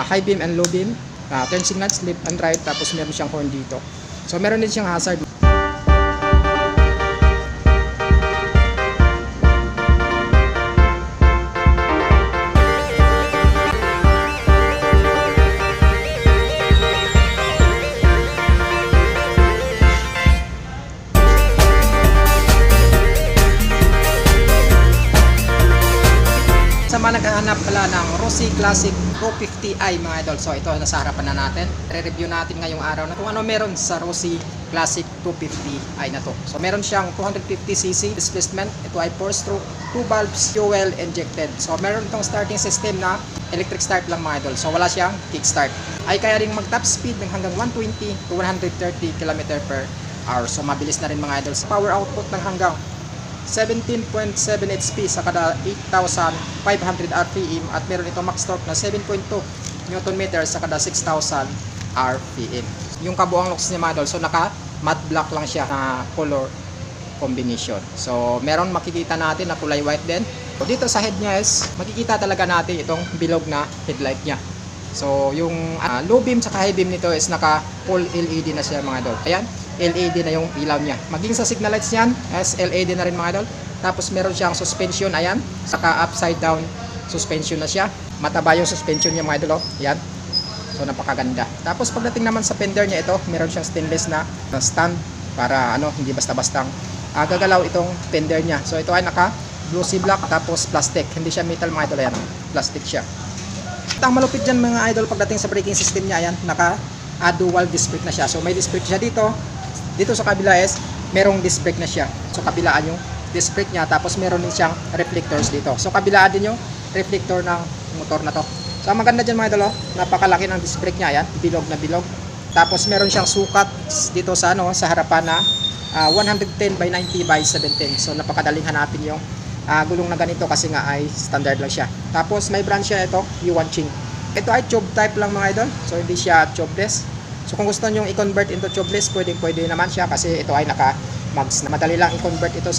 high beam and low beam, turn signal, left and right, tapos meron siyang horn dito. So meron din siyang hazard. Sa mga naghahanap pala ng Rossi Classic 250i mga idol, so ito nasa harapan na natin. Re-review natin ngayong araw na kung ano meron sa Rossi Classic 250i na to. So meron siyang 250cc displacement, ito ay 4-stroke, 2 valves, fuel injected. So meron itong starting system na electric start lang mga idol, so wala siyang kickstart. Ay kaya rin mag top speed ng hanggang 120 to 130 km/h. So mabilis na rin mga idol. Sa power output ng hanggang 17.7 HP sa kada 8,500 RPM at meron itong max torque na 7.2 Nm sa kada 6,000 RPM. Yung kabuang looks niya mga idol, so naka matte black lang siya na color combination. So meron makikita natin na kulay white din. So dito sa head niya is makikita talaga natin itong bilog na headlight niya. So yung low beam sa high beam nito is naka full LED na siya mga idol. Ayan, LED na yung ilaw niya. Maging sa signal lights niyan as LED na rin mga idol. Tapos meron siyang suspension, ayan, saka upside down suspension na siya. Mataba yung suspension niya mga idol, oh. Ayan. So napakaganda. Tapos pagdating naman sa fender niya, ito meron siyang stainless na stand para hindi basta-bastang gagalaw itong fender niya. So ito ay naka glossy black tapos plastic. Hindi siya metal mga idol, ayan. Plastic siya. Ang malupit dyan mga idol pagdating sa braking system niya, ayan, naka dual disc brake na siya. So may disc brake siya dito. Dito sa kabila is merong disc brake na siya. So kabilaan yung disc brake niya, tapos meron din siyang reflectors dito. So kabilaan din yung reflector ng motor na to. So ang maganda dyan mga idol, napakalaki ng disc brake niya, ayan, bilog na bilog. Tapos meron siyang sukat dito sa sa harapan na 110 by 90 by 17. So napakadaling hanapin yung gulong na ganito kasi nga ay standard lang siya. Tapos may brand siya ito, Yuan Ching. Ito ay tube type lang mga idol, so hindi siya tubeless. So kung gusto nyo i-convert into tubeless, pwede naman siya kasi ito ay naka-mags na. Madali lang i-convert ito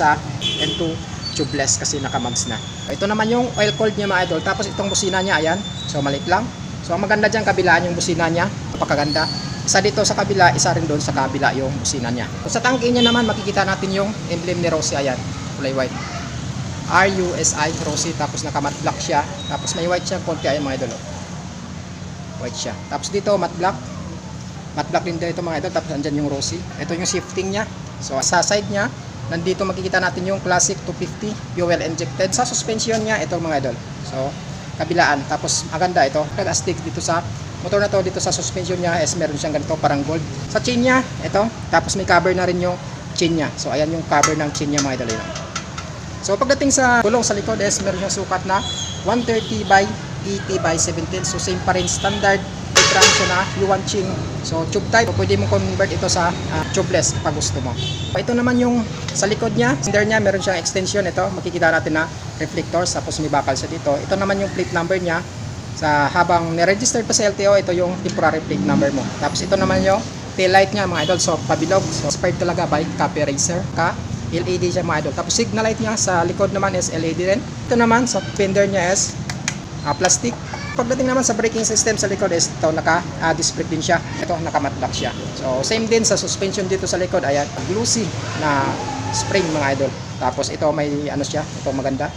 into tubeless kasi naka-mags na. Ito naman yung oil cooled niya mga idol. Tapos itong busina niya, ayan, so maliit lang. So ang maganda dyan, kabilaan yung busina niya, napakaganda. Isa dito sa kabila, isa rin doon sa kabila yung busina niya. So sa tangke niya naman, makikita natin yung emblem ni Rossi, ayan, kulay white. RUSI Rossi, tapos naka-matte black siya. Tapos may white siya, konti, ayan mga idol. White siya. Tapos dito matte black. Matte black din dito mga idol. Tapos andyan yung Rossi. Ito yung shifting niya. So sa side niya, nandito makikita natin yung Classic 250 fuel injected. Sa suspension niya, ito mga idol. So kabilaan. Tapos maganda ito. Astig dito sa motor na to, dito sa suspension niya is meron siyang ganito parang gold. Sa chain niya, ito. Tapos may cover na rin yung chain niya. So ayan yung cover ng chain niya mga idol. So pagdating sa gulong sa likod is meron siyang sukat na 130 by 80 by 17. So same pa rin, standard brand siya na Yuan Ching. So tube type, pwede mo convert ito sa tubeless kapag gusto mo. Ito naman yung sa likod niya, cylinder niya, meron siyang extension. Ito makikita natin na reflectors, tapos may bakal siya dito. Ito naman yung plate number niya. Sa habang ni-registered pa sa LTO, ito yung temporary plate number mo. Tapos ito naman yung tail light niya mga idol. So pabilog, so inspired talaga by Copy Racer LED siya mga idol. Tapos signal light niya sa likod naman is LED rin. Ito naman sa fender niya is plastic. Pagdating naman sa braking system sa likod is ito naka-disc brake din siya. Ito naka-matte black siya. So same din sa suspension dito sa likod, ayan, glossy na spring mga idol. Tapos ito may siya, ito maganda.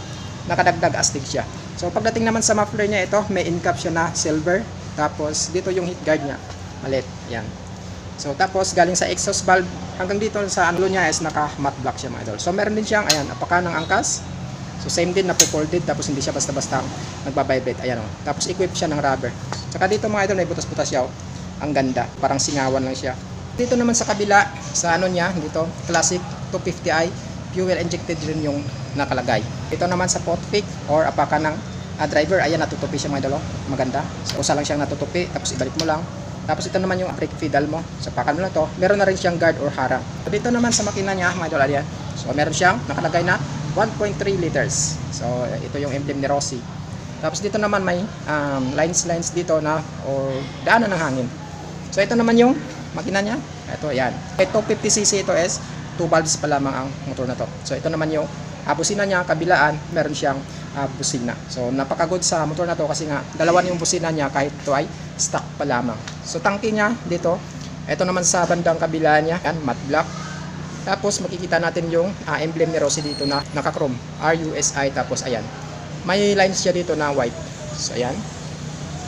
Nakadagdag astig siya. So pagdating naman sa muffler niya, ito may in-cap siya na silver. Tapos dito yung heat guard niya, maliit, ayan. So tapos galing sa exhaust valve hanggang dito sa angulo niya is naka-matte black siya mga idol. So meron din siyang ayan, apaka ng angkas. So same din na folded, tapos hindi siya basta-basta nagba-vibrate. Ayan, oh. Tapos equip siya ng rubber. Tsaka dito mga idol may butas-butas siya, oh. Ang ganda, parang singawan lang siya. Dito naman sa kabila, sa niya, dito Classic 250i fuel injected rin yung nakalagay. Ito naman sa pot pick or apaka ng driver, ayan, natutupi siya mga idol, oh. Maganda. So usa lang siyang natutupi, tapos ibalik mo lang. Tapos ito naman yung brake pedal mo. So pakan mo na to. Meron na rin siyang guard or harang. So dito naman sa makina niya, mga idol, ayan. So meron siyang nakalagay na 1.3 liters. So ito yung emblem ni Rossi. Tapos dito naman may lines dito na or daanan ng hangin. So ito naman yung makina niya. Ito, ayan. Ito 50cc, ito is 2 valves pa lamang ang motor na to. So ito naman yung busina niya, kabilaan, meron siyang busina. So napaka-good sa motor na to kasi nga dalawa yung busina niya kahit ito ay stock pa lamang. So tangke niya dito, ito naman sa bandang kabila niya, yan, matte black. Tapos makikita natin yung emblem ni Rossi dito na naka-chrome, RUSI, tapos ayan. May lines siya dito na white. So ayan.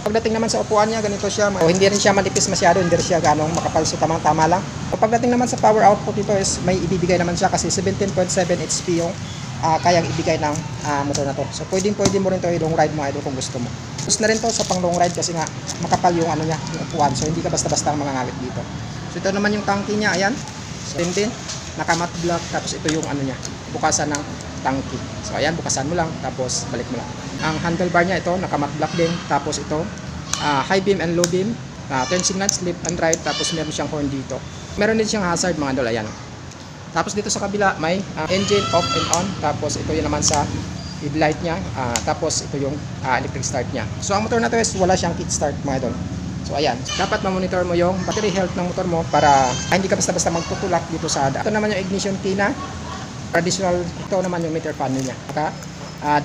Pagdating naman sa upuan niya, ganito siya. Hindi rin siya manipis masyado, hindi rin siya ganong makapal, so tamang-tama lang. Pagdating naman sa power output dito is may ibibigay naman siya kasi 17.7 HP yung kayang ibigay ng motor na to. So pwede mo rin to i-long ride mga idol kung gusto mo. Gusto na rin to sa pang long ride kasi nga makapal yung ano niya, yung upuan. So hindi ka basta-basta ang mangangalit dito. So ito naman yung tangke niya, ayan. So din, naka-matte black, tapos ito yung ano niya, bukasan ng tangke. So ayan, bukasan mo lang, tapos balik mo lang. Ang handlebar niya ito, naka-matte black din, tapos ito, high beam and low beam, turn signals, left and right, tapos meron siyang horn dito. Meron din siyang hazard mga idol, ayan. Tapos dito sa kabila may engine off and on, tapos ito yun naman sa headlight niya, tapos ito yung electric start niya. So ang motor na to is wala siyang kickstart mga idol. So ayan, dapat ma-monitor mo yung battery health ng motor mo para hindi ka basta-basta magtutulak dito sa Ito naman yung ignition key na traditional, ito naman yung meter panel niya.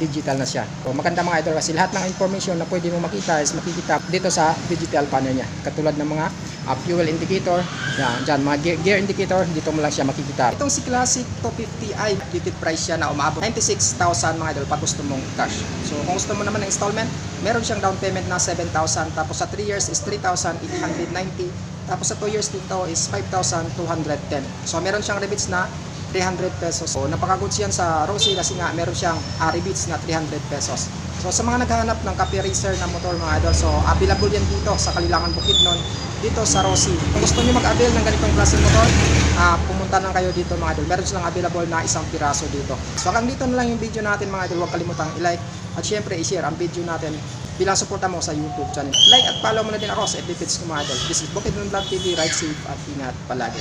Digital na siya. So maganda mga idol kasi lahat ng information na pwede mo makita is makikita dito sa digital panel niya. Katulad ng mga fuel indicator, dyan, mga gear indicator, dito mo lang siya makikita. Itong si Classic 250i, duty price siya na umabot 96,000 mga idol pag gusto mong cash. So kung gusto mo naman ng installment, meron siyang down payment na 7,000, tapos sa 3 years is 3,890, tapos sa 2 years dito is 5,210. So meron siyang rebates na 300 pesos. So napaka-good yan sa Rossi kasi nga meron siyang rebates na 300 pesos. So sa mga naghahanap ng copy racer na motor mga idol, so available yan dito sa Kalilangan Bukidnon, dito sa Rossi. Kung gusto niyo mag-avail ng ganitong klaseng motor, pumunta lang kayo dito mga idol. Meron silang available na isang piraso dito. So hanggang dito na lang yung video natin mga idol. Huwag kalimutang i-like at syempre i-share ang video natin bilang suporta mo sa YouTube channel. Like at follow mo na din ako sa FB page ko mga idol. This is Bukidnon Vlog TV. Ride safe at ingat palagi.